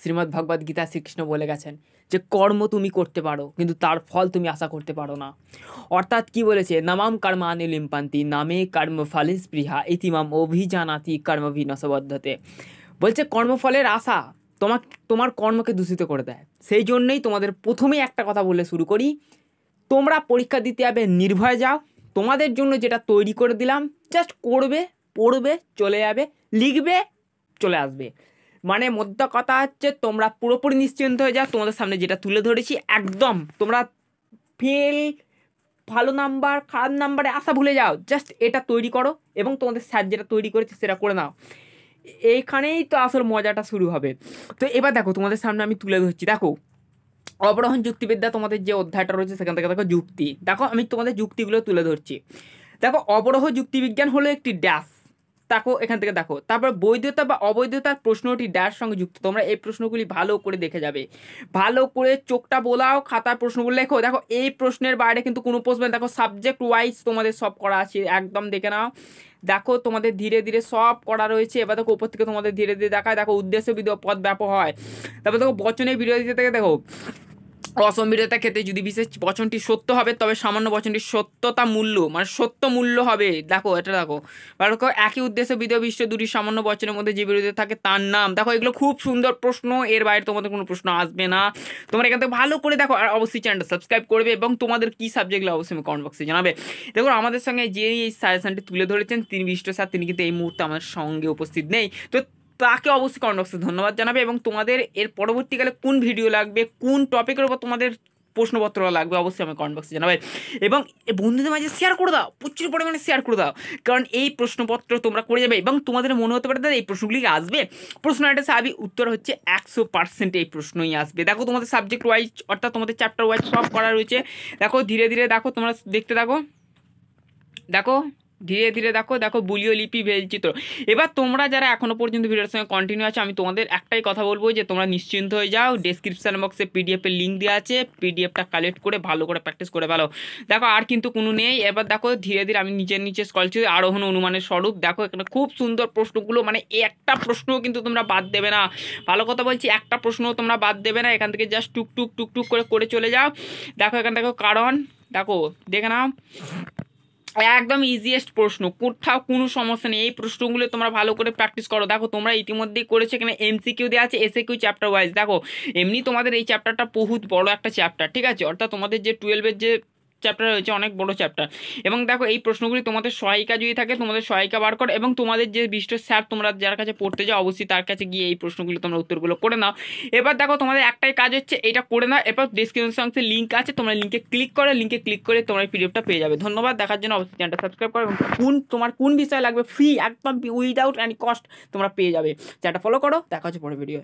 শ্রীমদ্ ভগবদ গীতা শ্রীকৃষ্ণ বলে গেছেন যে কর্ম তুমি করতে পারো কিন্তু তার ফল তুমি আশা করতে পারো না। অর্থাৎ কি বলেছে, নামাম কর্মাণি লিম্পান্তি নামে কর্মফলে স্পৃহা ইতিমাম অভিজানাতি কর্মভিনসবদ্ধতে। বলছে কর্মফলের আশা তোমার কর্মকে দূষিত করে দেয়। সেই জন্যই তোমাদের প্রথমেই একটা কথা বলে শুরু করি, তোমরা পরীক্ষা দিতে যাবে নির্ভয়ে যাও, তোমাদের জন্য যেটা তৈরি করে দিলাম জাস্ট করবে, পড়বে, চলে যাবে, লিখবে, চলে আসবে। মানে মোদ্দা কথা হচ্ছে তোমরা পুরোপুরি নিশ্চিন্ত হয়ে যাও, তোমাদের সামনে যেটা তুলে ধরেছি একদম তোমরা ফেল, ভালো নাম্বার, খারাপ নাম্বারে আশা ভুলে যাও, জাস্ট এটা তৈরি করো এবং তোমাদের স্যার যেটা তৈরি করেছে সেটা করে নাও। এইখানেই তো আসল মজাটা শুরু হবে। তো এবার দেখো তোমাদের সামনে আমি তুলে ধরছি, দেখো অবরোহণ যুক্তিবিদ্যা তোমাদের যে অধ্যায়টা রয়েছে সেখান থেকে দেখো যুক্তি, দেখো আমি তোমাদের যুক্তিগুলো তুলে ধরছি। দেখো অবরোহ যুক্তিবিজ্ঞান হলো একটি ড্যাশ, দেখো এখান থেকে দেখো, তারপর বৈধতা বা অবৈধতার প্রশ্নটি ড্যাশ সঙ্গে যুক্ত। তোমরা এই প্রশ্নগুলি ভালো করে দেখে যাবে, ভালো করে চোখটা বোলাও, খাতার প্রশ্নগুলো লেখো। দেখো এই প্রশ্নের বাইরে কিন্তু কোনো প্রশ্ন, দেখো সাবজেক্ট ওয়াইজ তোমাদের সব করা আছে, একদম দেখে নাও। দেখো তোমাদের ধীরে ধীরে সব করা রয়েছে। এবার দেখো উপর থেকে তোমাদের ধীরে ধীরে দেখায়, দেখো উদ্দেশ্য পদ ব্যাপক হয়। তারপর দেখো বচনের বিরোধিতা থেকে দেখো অসম্বিরতার ক্ষেত্রে যদি বিশেষ বচনটি সত্য হবে তবে সামান্য বচনটি সত্যতা মূল্য মানে সত্য মূল্য হবে। দেখো এটা দেখো, দেখো একই উদ্দেশ্য বিধেয় বিশ্ব দুটি সামান্য বচনের মধ্যে যে বিরোধিতা থাকে তার নাম। দেখো এগুলো খুব সুন্দর প্রশ্ন, এর বাইরে তোমাদের কোনো প্রশ্ন আসবে না। তোমরা এখান থেকে ভালো করে দেখো, আর অবশ্যই চ্যানেলটা সাবস্ক্রাইব করবে এবং তোমাদের কী সাবজেক্টগুলো অবশ্যই কমেন্ট বক্সে জানাবে। দেখো আমাদের সঙ্গে যে এই সাজেশনটি তুলে ধরেছেন তিনি বিষ্ট স্যার, তিনি কিন্তু এই মুহূর্তে আমাদের সঙ্গে উপস্থিত নেই, তো তাকে অবশ্যই কমেন্ট বক্সে ধন্যবাদ জানাবে। এবং তোমাদের এর পরবর্তীকালে কোন ভিডিও লাগবে, কোন টপিকের উপর তোমাদের প্রশ্নপত্র লাগবে অবশ্যই আমি কমেন্ট বক্সে জানাবে। এবং বন্ধুদের মাঝে শেয়ার করে দাও, প্রচুর পরিমাণে শেয়ার করে দাও, কারণ এই প্রশ্নপত্র তোমরা করে যাবে এবং তোমাদের মনে হতে পারে দাদা এই প্রশ্নগুলি আসবে, প্রশ্ন একটা স্বাভাবিক উত্তর হচ্ছে 100% এই প্রশ্নই আসবে। দেখো তোমাদের সাবজেক্ট ওয়াইজ অর্থাৎ তোমাদের চ্যাপ্টার ওয়াইজ সব করা রয়েছে। দেখো ধীরে ধীরে দেখো, তোমরা দেখতে থাকো, দেখো ধীরে ধীরে দেখো, দেখো বুলিও লিপি ভেলচিত্র। এবার তোমরা যারা এখনো পর্যন্ত ভিডিওর সঙ্গে কন্টিনিউ আছে, আমি তোমাদের একটাই কথা বলবো যে তোমরা নিশ্চিন্ত হয়ে যাও, ডেসক্রিপশন বক্সে পিডিএফের লিঙ্ক দেওয়া আছে, পিডিএফটা কালেক্ট করে ভালো করে প্র্যাকটিস করে ভালো। দেখো আর কিন্তু কোনো নেই। এবার দেখো ধীরে ধীরে আমি নিচে নিচে স্ক্রল করছি, আরোহণ অনুমানের স্বরূপ। দেখো এখানে খুব সুন্দর প্রশ্নগুলো, মানে একটা প্রশ্নও কিন্তু তোমরা বাদ দেবে না, ভালো কথা বলছি, একটা প্রশ্নও তোমরা বাদ দেবে না। এখান থেকে জাস্ট টুকটুক টুকটুক করে চলে যাও। দেখো এখান দেখো কারণ, দেখো দেখে নাও একদম ইজিয়েস্ট প্রশ্ন, কোথাও কোনো সমস্যা নেই। এই প্রশ্নগুলো তোমরা ভালো করে প্র্যাকটিস করো। দেখো তোমরা ইতিমধ্যেই করেছো, এখানে এমসিকিউ দেওয়া আছে, এসএকিউ চ্যাপ্টার ওয়াইজ। দেখো এমনি তোমাদের এই চ্যাপ্টারটা বহুত বড় একটা চ্যাপ্টার, ঠিক আছে, অর্থাৎ তোমাদের যে 12-এর যে চ্যাপ্টার রয়েছে অনেক বড় চ্যাপ্টার। এবং দেখো এই প্রশ্নগুলি তোমাদের সহায়িকা যদি থাকে তোমাদের সহায়িকা বার করো, এবং তোমাদের যে বিষ্ট স্যার তোমরা যার কাছে পড়তে যাও অবশ্যই তার কাছে গিয়ে এই প্রশ্নগুলো তোমরা উত্তরগুলো করে নাও। এবার দেখো তোমাদের একটাই কাজ হচ্ছে এটা করে নাও। এরপর ডেসক্রিপশন বক্সে লিঙ্ক আছে, তোমরা লিঙ্কে ক্লিক করে তোমরা এই পিডিএফটা পেয়ে যাবে। ধন্যবাদ দেখার জন্য, অবশ্যই চ্যানেলটা সাবস্ক্রাইব করো এবং তোমার কোন বিষয় লাগবে ফ্রি একদম উইদাউট এনি কস্ট তোমরা পেয়ে যাবে। চ্যানেলটা ফলো করো, দেখা হচ্ছে পরের ভিডিও।